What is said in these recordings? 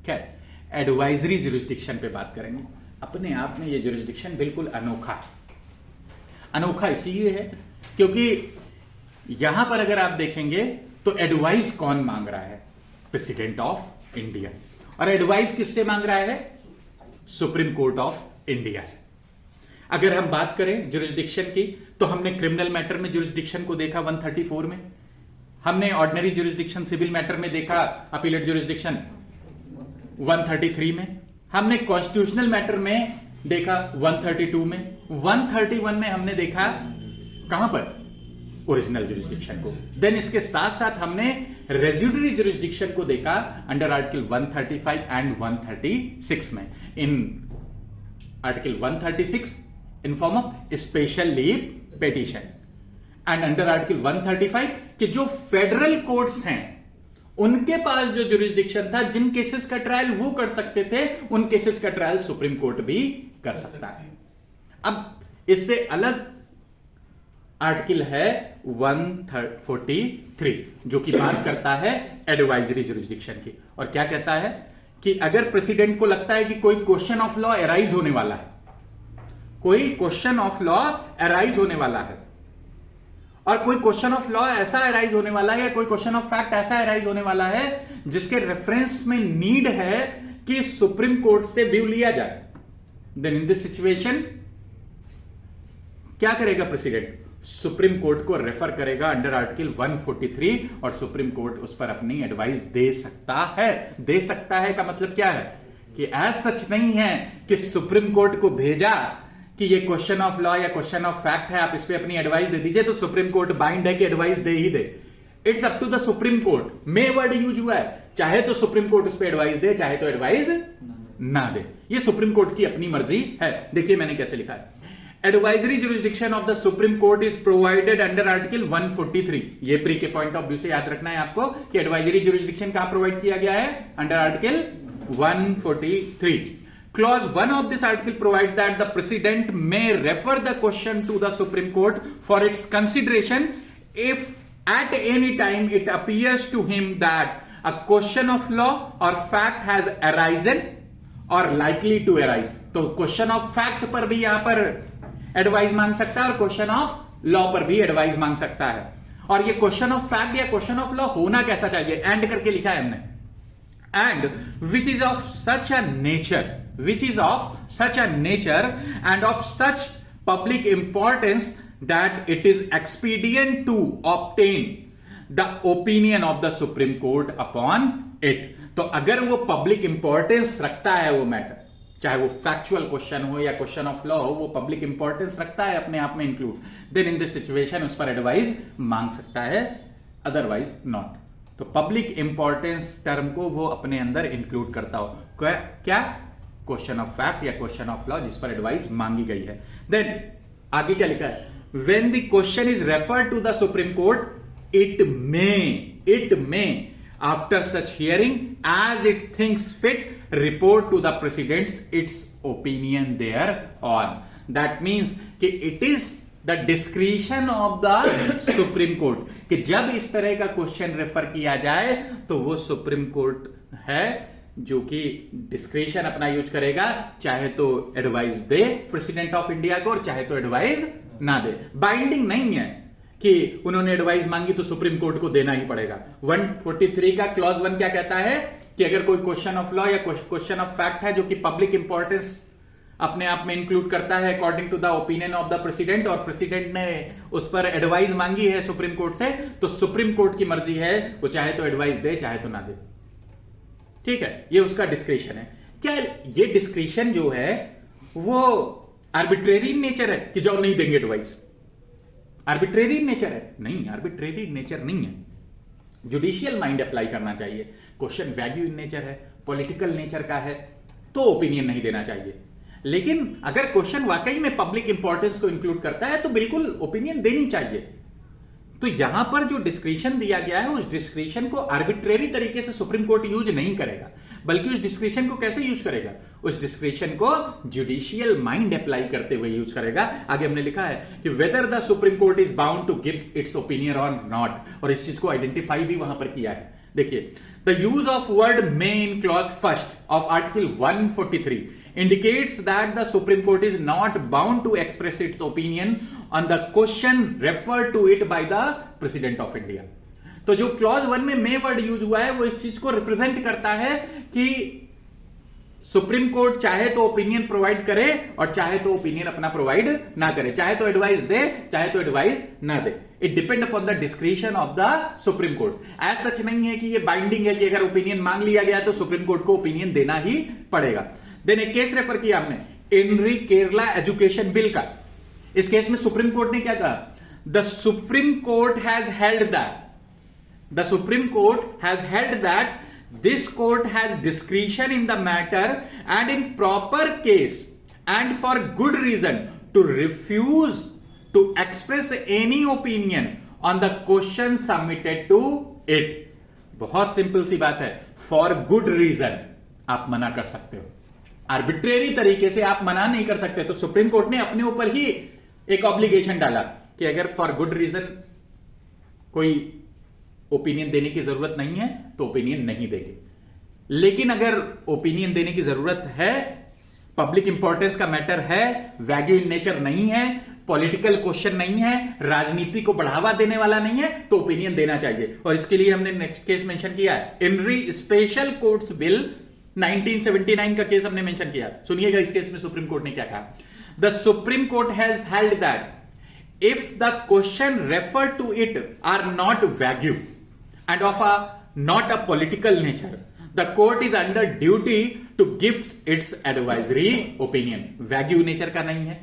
खैर, advisory jurisdiction पे बात करेंगे। अपने आप में ये जुरिस्डिक्शन बिल्कुल अनोखा है। अनोखा इसलिए है क्योंकि यहां पर अगर आप देखेंगे तो एडवाइस कौन मांग रहा है? President of India. और एडवाइस किससे मांग रहा है? सुप्रीम कोर्ट ऑफ इंडिया से। अगर हम बात करें जुरिस्डिक्शन की, तो हमने क्रिमिनल मैटर में जुरिस्डिक्शन को देखा 134 में, हमने ऑर्डिनरी जुरिस्डिक्शन सिविल मैटर में देखा अपीलेट जुरिस्डिक्शन 133 में, हमने कॉन्स्टिट्यूशनल मैटर में देखा 132 में, 131 में हमने देखा कहां पर? ओरिजिनल जुरिस्डिक्शन को। देन इसके साथ साथ हमने रेजिडुअरी जुरिस्डिक्शन को देखा अंडर आर्टिकल 135 एंड 136 में। In article 136 in form of special leave petition and under article 135 कि जो फेडरल कोर्ट्स हैं उनके पास जो जुरिस्डिक्शन था, जिन केसेस का ट्रायल वो कर सकते थे, उन केसेस का ट्रायल सुप्रीम कोर्ट भी कर सकता है। अब इससे अलग आर्टिकल है 143 जो कि बात करता है एडवाइजरी जुरिस्डिक्शन की, और क्या कहता है कि अगर प्रेसिडेंट को लगता है कि कोई क्वेश्चन ऑफ लॉ अराइज होने वाला है, कोई क्वेश्चन ऑफ लॉ अराइज होने वाला है, और कोई क्वेश्चन ऑफ लॉ ऐसा अराइज होने वाला है या कोई क्वेश्चन ऑफ फैक्ट ऐसा अराइज होने वाला है जिसके रेफरेंस में नीड है कि सुप्रीम कोर्ट से व्यू लिया जाए, देन इन दिस सिचुएशन क्या करेगा प्रेसिडेंट? सुप्रीम कोर्ट को रेफर करेगा अंडर आर्टिकल 143 और सुप्रीम कोर्ट उस पर अपनी एडवाइस दे सकता है। दे सकता है का मतलब क्या है कि एज सच नहीं है कि सुप्रीम कोर्ट को भेजा कि ये क्वेश्चन ऑफ लॉ या क्वेश्चन ऑफ फैक्ट है, आप इस पे अपनी एडवाइस दे दीजिए, तो सुप्रीम कोर्ट बाइंड है कि एडवाइस दे ही दे। It's up to the supreme court. May word use हुआ है, चाहे तो सुप्रीम कोर्ट उस पर एडवाइस दे, चाहे तो एडवाइस ना दे। ये सुप्रीम कोर्ट की अपनी मर्जी है। देखिए मैंने कैसे लिखा है, advisory jurisdiction of the supreme court is provided under article 143। ये प्री के पॉइंट ऑफ व्यू से याद रखना है आपको कि एडवाइजरी जुरिस्डिक्शन कहां प्रोवाइड किया गया है? Under article 143। Clause 1 of this article provides that the President may refer the question to the Supreme Court for its consideration if at any time it appears to him that a question of law or fact has arisen or likely to arise। तो question of fact पर भी यहां पर advice मांग सकता है और question of law पर भी एडवाइस मांग सकता है। और ये क्वेश्चन ऑफ फैक्ट या क्वेश्चन ऑफ लॉ होना कैसा चाहिए? एंड करके लिखा है हमने, and which is of such a nature, which is of such a nature and of such public importance that it is expedient to obtain the opinion of the Supreme Court upon it। तो अगर वो public importance रखता है वो matter, चाहे वो factual question हो या क्वेश्चन ऑफ लॉ हो, वो पब्लिक इंपॉर्टेंस रखता है अपने आप में include, then in this situation उस पर एडवाइस मांग सकता है, अदरवाइज नॉट। तो पब्लिक इंपॉर्टेंस टर्म को वो अपने अंदर इंक्लूड करता हो, क्या? क्वेश्चन ऑफ फैक्ट या क्वेश्चन ऑफ लॉ जिस पर एडवाइस मांगी गई है। देन आगे क्या लिखा है? When the question is referred to the supreme Court it may after such hearing as it thinks fit report to the presidents its opinion thereon. That means कि it is the discretion of the supreme Court कि जब इस तरह का question refer किया जाए तो वो सुप्रीम कोर्ट है जो कि डिस्क्रिशन अपना यूज करेगा, चाहे तो advice they president of India को और चाहे तो एडवाइस ना दे। बाइंडिंग नहीं है कि उन्होंने एडवाइस मांगी तो सुप्रीम कोर्ट को देना ही पड़ेगा। 143 का क्लॉज 1 क्या कहता है कि अगर कोई क्वेश्चन ऑफ लॉ या क्वेश्चन ऑफ फैक्ट है जो कि पब्लिक इंपॉर्टेंस अपने आप में इंक्लूड करता है according to the opinion of the president, और प्रेसिडेंट ने उस पर एडवाइस मांगी है सुप्रीम कोर्ट से, तो सुप्रीम कोर्ट की मर्जी है, वो चाहे तो एडवाइस दे चाहे तो ना दे। ठीक है, ये उसका डिस्क्रिशन है। क्या ये डिस्क्रिशन जो है वो आर्बिट्रेरी नेचर है कि जो नहीं देंगे एडवाइस? आर्बिट्रेरी नेचर है? नहीं, आर्बिट्रेरी नेचर नहीं है। जुडिशियल माइंड अप्लाई करना चाहिए। क्वेश्चन वैल्यू इन नेचर है, पॉलिटिकल नेचर का है, तो ओपिनियन नहीं देना चाहिए। लेकिन अगर क्वेश्चन वाकई में पब्लिक इंपॉर्टेंस को इंक्लूड करता है तो बिल्कुल ओपिनियन देनी चाहिए। तो यहां पर जो डिस्क्रिशन दिया गया है उस डिस्क्रिशन को आर्बिट्रेरी तरीके से सुप्रीम कोर्ट यूज नहीं करेगा, बल्कि उस डिस्क्रिशन को कैसे यूज करेगा? उस डिस्क्रिशन को जुडिशियल माइंड अप्लाई करते हुए यूज करेगा। आगे हमने लिखा है कि whether the supreme court is bound to give its opinion और नॉट, और इस चीज को आइडेंटिफाई भी वहां पर किया है। देखिए, the use of word may in clause first of article 143 indicates that the Supreme Court is not bound to express its opinion on the question referred to it by the President of India. तो जो clause 1 में मे word use हुआ है वो इस चीज को represent करता है कि सुप्रीम कोर्ट चाहे तो ओपिनियन प्रोवाइड करे और चाहे तो ओपिनियन अपना प्रोवाइड ना करे, चाहे तो एडवाइस दे चाहे तो एडवाइस ना दे। It depend upon the discretion of the supreme Court. As such नहीं है कि ये बाइंडिंग है कि अगर ओपिनियन मांग लिया गया तो सुप्रीम कोर्ट को ओपिनियन देना ही पड़ेगा। देन एक केस रेफर किया हमने, एनरी केरला एजुकेशन बिल का। इस केस में सुप्रीम कोर्ट ने क्या कहा? The supreme court has held that this court has discretion in the matter and in proper case and for good reason to refuse to express any opinion on the question submitted to it। बहुत simple सी बात है, for good reason आप मना कर सकते हो, arbitrary तरीके से आप मना नहीं कर सकते। तो सुप्रीम कोर्ट ने अपने ऊपर ही एक ऑब्लिगेशन डाला कि अगर फॉर गुड रीजन कोई ओपिनियन देने की जरूरत नहीं है तो ओपिनियन नहीं देंगे, लेकिन अगर ओपिनियन देने की जरूरत है, पब्लिक इंपॉर्टेंस का मैटर है, वैग्यू इन नेचर नहीं है, पॉलिटिकल क्वेश्चन नहीं है, राजनीति को बढ़ावा देने वाला नहीं है, तो ओपिनियन देना चाहिए। और इसके लिए हमने नेक्स्ट केस मेंशन किया है, एनरी स्पेशल कोर्ट्स बिल 1979 का केस हमने मेंशन किया। सुनिएगा इस केस में सुप्रीम कोर्ट ने क्या कहा। The supreme court has held that if the question refer to it are not vague and of a not a political nature, the court is under duty to give its advisory opinion। Wagyu nature का नहीं है,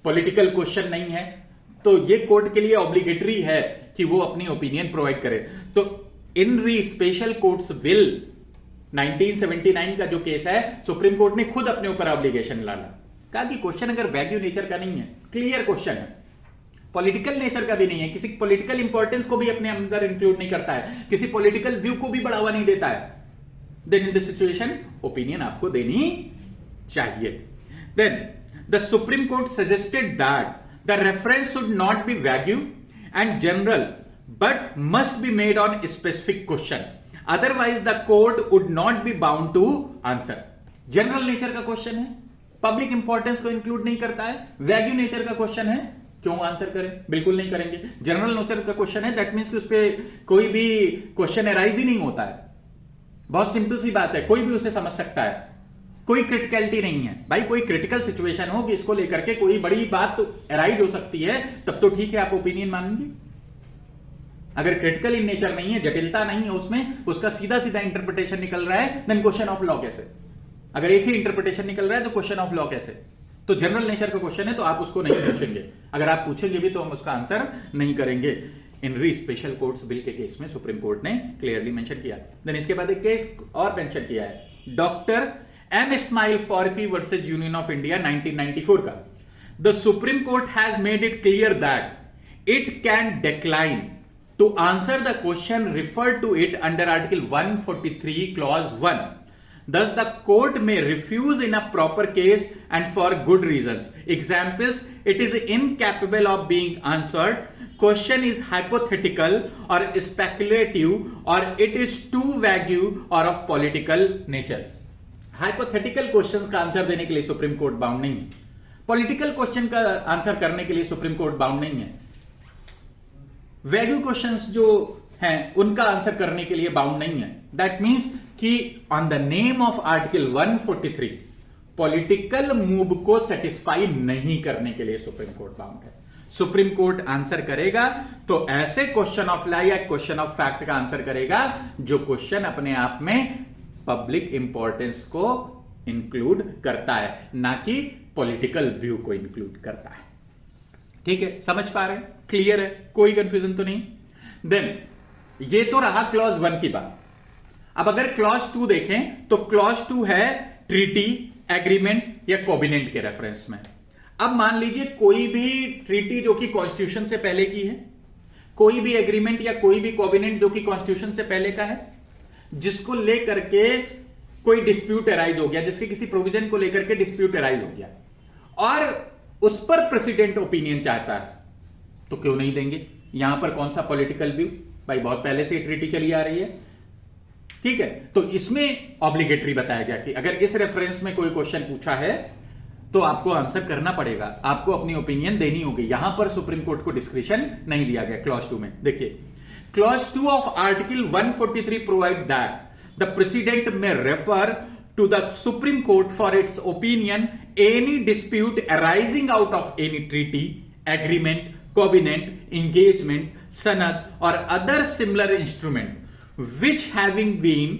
political question नहीं है, तो ये court के लिए obligatory है कि वो अपनी ओपिनियन प्रोवाइड करे। तो इन री स्पेशल कोर्ट्स बिल 1979 का जो केस है, सुप्रीम कोर्ट ने खुद अपने ऊपर ऑब्लिगेशन डाला, कहा कि क्वेश्चन अगर वैग्यू नेचर का नहीं है, क्लियर क्वेश्चन है, पॉलिटिकल नेचर का भी नहीं है, किसी पॉलिटिकल इंपॉर्टेंस को भी अपने अंदर इंक्लूड नहीं करता है, किसी पॉलिटिकल व्यू को भी बढ़ावा नहीं देता है, then in this situation opinion आपको देनी चाहिए। Then the supreme court suggested that the reference should not be vague and general but must be made on specific question, otherwise the court would not be bound to answer. General nature का question है, public importance को include नहीं करता है, wagyu nature का question है, क्यों answer करें? बिल्कुल नहीं करेंगे। जनरल नेचर का क्वेश्चन है, दैट मींस कि उस पर कोई भी क्वेश्चन एराइज ही नहीं होता है। बहुत सिंपल सी बात है, कोई भी उसे समझ सकता है, कोई क्रिटिकलिटी नहीं है। भाई कोई क्रिटिकल सिचुएशन हो कि इसको लेकर के कोई बड़ी बात एराइज हो सकती है, तब तो ठीक है आप ओपिनियन मानेंगे। अगर क्रिटिकल इन नेचर नहीं है, जटिलता नहीं है उसमें, उसका सीधा सीधा इंटरप्रिटेशन निकल रहा है, देन क्वेश्चन ऑफ लॉ कैसे? अगर एक ही इंटरप्रिटेशन निकल रहा है तो क्वेश्चन ऑफ लॉ कैसे? तो जनरल नेचर का क्वेश्चन है तो आप उसको नहीं पूछेंगे, अगर आप पूछेंगे भी तो हम उसका आंसर नहीं करेंगे। इनरी स्पेशल कोर्ट्स बिल के केस में सुप्रीम कोर्ट ने क्लियरली मेंशन किया। देन इसके बाद एक केस और मेंशन किया है, doctor M Ismail Faruqui versus union of India 1994 का। The supreme court has made it clear that it can decline to answer the question referred to it under article 143 clause 1। Thus, the court may refuse in a proper case and for good reasons. Examples: it is incapable of being answered, question is hypothetical or speculative, or it is too vague or of political nature. Hypothetical questions का answer देने के लिए supreme court bound नहीं है, political question का answer करने के लिए सुप्रीम कोर्ट बाउंड नहीं है, वैल्यू क्वेश्चंस जो हैं उनका आंसर करने के लिए बाउंड नहीं है। दैट मींस कि on the name of article 143 political move को सेटिस्फाई नहीं करने के लिए सुप्रीम कोर्ट बाउंड है। सुप्रीम कोर्ट आंसर करेगा तो ऐसे क्वेश्चन ऑफ लॉ या क्वेश्चन ऑफ फैक्ट का आंसर करेगा जो क्वेश्चन अपने आप में पब्लिक इंपॉर्टेंस को इंक्लूड करता है, ना कि पॉलिटिकल व्यू को इंक्लूड करता है। ठीक है, समझ पा रहे हैं? क्लियर है? कोई कंफ्यूजन तो नहीं? देन ये तो रहा क्लॉज 1 की बात। अब अगर क्लॉज 2 देखें तो क्लॉज 2 है ट्रीटी, एग्रीमेंट या कोविनेंट के रेफरेंस में। अब मान लीजिए कोई भी ट्रीटी जो कि कॉन्स्टिट्यूशन से पहले की है, कोई भी एग्रीमेंट या कोई भी कोविनेंट जो कि कॉन्स्टिट्यूशन से पहले का है, जिसको लेकर के कोई डिस्प्यूट अराइज हो गया, जिसके किसी प्रोविजन को लेकर के डिस्प्यूट अराइज हो गया और उस पर प्रेसिडेंट ओपिनियन चाहता है, तो क्यों नहीं देंगे? यहां पर कौन सा पॉलिटिकल व्यू? भाई बहुत पहले से ट्रीटी चली आ रही है, ठीक है, तो इसमें ऑब्लिगेटरी बताया गया कि अगर इस रेफरेंस में कोई क्वेश्चन पूछा है तो आपको आंसर करना पड़ेगा, आपको अपनी ओपिनियन देनी होगी। यहां पर सुप्रीम कोर्ट को डिस्क्रिप्शन नहीं दिया गया क्लॉज 2 में। देखिए, clause 2 of article 143 provide that the president may refer to the supreme Court for its opinion any dispute arising out of any treaty, agreement, covenant, engagement, sanad or other similar instrument which having been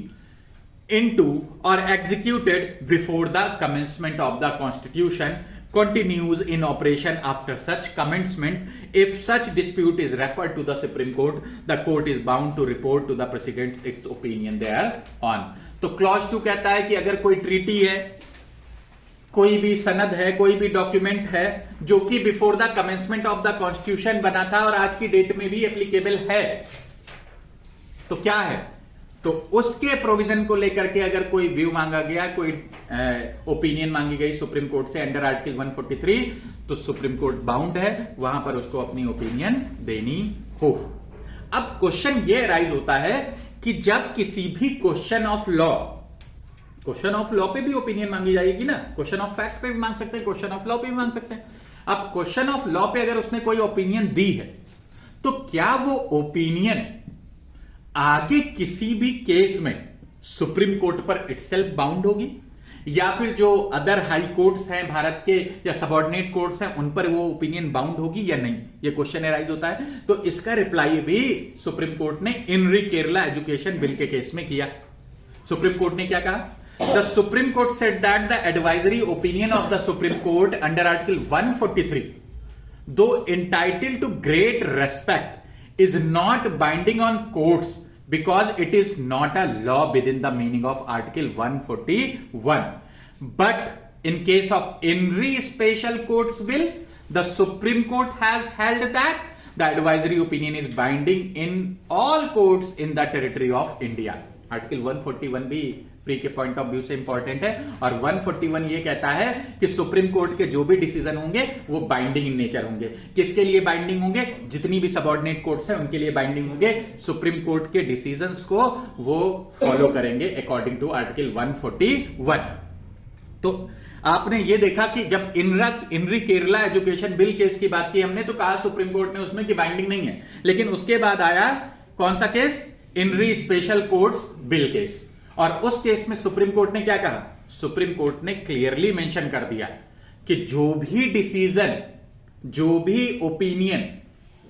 into or executed before the commencement of the constitution continues in operation after such commencement. If such dispute is referred to the Supreme Court, the court is bound to report to the president its opinion thereon. तो clause 2 कहता है कि अगर कोई treaty है, कोई भी सनद है, कोई भी डॉक्यूमेंट है जो कि before the commencement of the constitution बना था और आज की डेट में भी एप्लीकेबल है, तो क्या है, तो उसके प्रोविजन को लेकर के अगर कोई व्यू मांगा गया, कोई ओपिनियन मांगी गई सुप्रीम कोर्ट से अंडर आर्टिकल 143, तो सुप्रीम कोर्ट बाउंड है वहां पर उसको अपनी ओपिनियन देनी हो। अब क्वेश्चन ये राइज होता है कि जब किसी भी क्वेश्चन ऑफ लॉ पे भी ओपिनियन मांगी जाएगी ना, क्वेश्चन ऑफ फैक्ट पे भी मांग सकते हैं, क्वेश्चन ऑफ लॉ पे भी मांग सकते हैं। अब क्वेश्चन ऑफ लॉ पे अगर उसने कोई ओपिनियन दी है तो क्या वो ओपिनियन आगे किसी भी केस में सुप्रीम कोर्ट पर इटसेल्फ बाउंड होगी, या फिर जो अदर हाई कोर्ट्स हैं भारत के या सबऑर्डिनेट कोर्ट्स हैं उन पर वो ओपिनियन बाउंड होगी या नहीं, ये क्वेश्चन राइज होता है। तो इसका रिप्लाई भी सुप्रीम कोर्ट ने इनरी केरला एजुकेशन बिल के केस में किया। सुप्रीम कोर्ट ने क्या कहा? The Supreme Court said that the advisory opinion of the Supreme Court under Article 143, though entitled to great respect, is not binding on courts because it is not a law within the meaning of Article 141. But in case of in re special courts bill, the Supreme Court has held that the advisory opinion is binding in all courts in the territory of India. Article 141 भी pre के point of view से important है, और 141 ये कहता है कि supreme court के जो भी डिसीजन होंगे वो बाइंडिंग इन नेचर होंगे। किसके लिए बाइंडिंग होंगे? जितनी भी सबऑर्डिनेट कोर्ट्स हैं उनके लिए बाइंडिंग होंगे। सुप्रीम कोर्ट के डिसीजंस को वो फॉलो करेंगे अकॉर्डिंग टू आर्टिकल 141। तो आपने ये देखा कि जब इनरी केरला एजुकेशन बिल केस की बात की हमने, तो कहा सुप्रीम कोर्ट ने उसमें कि बाइंडिंग नहीं है, लेकिन उसके बाद आया कौन सा case? In re special courts bill case, और उस केस में सुप्रीम कोर्ट ने क्या कहा? सुप्रीम कोर्ट ने क्लियरली मेंशन कर दिया कि जो भी डिसीजन, जो भी opinion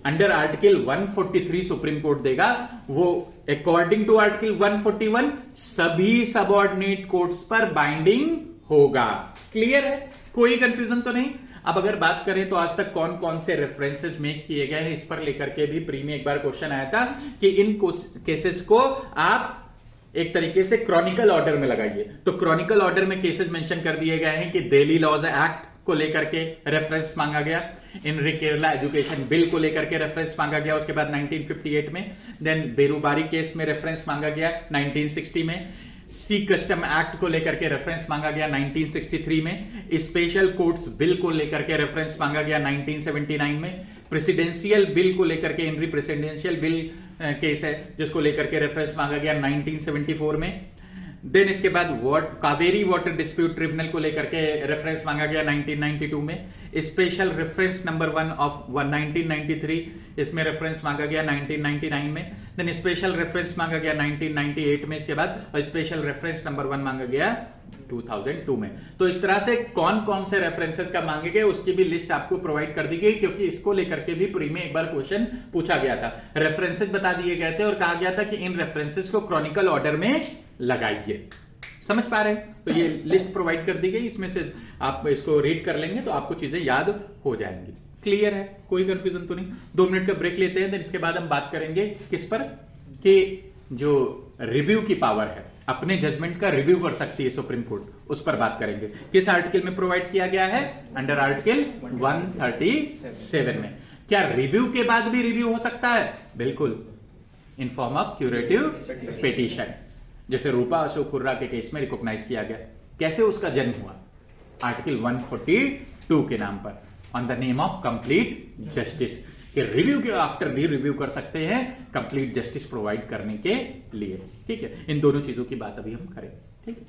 under article 143 Supreme Court देगा वो अकॉर्डिंग टू आर्टिकल 141 सभी सबऑर्डिनेट कोर्ट्स पर बाइंडिंग होगा। क्लियर है? कोई कंफ्यूजन तो नहीं। अब अगर बात करें तो आज तक कौन कौन से रेफरेंसेस मेक किए गए हैं, इस पर लेकर के भी प्री में एक बार क्वेश्चन आया था कि इन केसेस को आप एक तरीके से क्रॉनिकल ऑर्डर में लगाइए। तो क्रॉनिकल ऑर्डर में केसेस मेंशन कर दिए गए हैं कि दिल्ली लॉज एक्ट को लेकर के रेफरेंस मांगा गया, इनरी केरला एजुकेशन बिल को लेकर के रेफरेंस मांगा गया, उसके बाद 1958 में, देन बेरूबारी केस में रेफरेंस मांगा गया 1960 में, सी कस्टम एक्ट को लेकर के रेफरेंस मांगा गया 1963 में, स्पेशल कोर्ट्स बिल को लेकर के रेफरेंस मांगा गया 1979 में, प्रेसिडेंशियल बिल को लेकर के इनरी प्रेसिडेंशियल बिल केस है जिसको लेकर के रेफरेंस मांगा गया 1974 में, देन इसके बाद कावेरी वाटर डिस्प्यूट ट्रिब्यूनल को लेकर के रेफरेंस मांगा गया 1992 में, स्पेशल रेफरेंस नंबर 1 ऑफ 1993 इसमें रेफरेंस मांगा गया 1999 में, देन स्पेशल रेफरेंस मांगा गया 1998 में इसके बाद, और स्पेशल रेफरेंस नंबर 1 मांगा गया 2002 में। तो इस तरह से कौन कौन से रेफरेंसेस का मांगे गए उसकी भी लिस्ट आपको प्रोवाइड कर दी गई, क्योंकि इसको लेकर के भी प्री में एक बार क्वेश्चन पूछा गया था। रेफरेंसेस बता दिए गए थे और कहा गया था कि इन रेफरेंसेस को क्रॉनिकल ऑर्डर में लगाइए। समझ पा रहे हैं? तो ये लिस्ट प्रोवाइड कर दी गई, इसमें से आप इसको रीड कर लेंगे तो आपको चीजें याद हो जाएंगी। क्लियर है? कोई कंफ्यूजन तो नहीं? 2 मिनट का ब्रेक लेते हैं, देन इसके बाद हम बात करेंगे किस पर, कि जो रिव्यू की पावर है, अपने जजमेंट का रिव्यू कर सकती है सुप्रीम कोर्ट, उस पर बात करेंगे। किस आर्टिकल में प्रोवाइड किया गया है? अंडर आर्टिकल 137 में। क्या रिव्यू के बाद भी रिव्यू हो सकता है? बिल्कुल, in form of curative petition, जैसे रूपा अशोक हुर्रा के केस में रिकॉग्नाइज किया गया। कैसे उसका जन्म हुआ? आर्टिकल 142 के नाम पर, on the name of complete justice. कि रिव्यू के आफ्टर भी रिव्यू कर सकते हैं कंप्लीट जस्टिस प्रोवाइड करने के लिए। ठीक है, इन दोनों चीजों की बात अभी हम करें। ठीक है।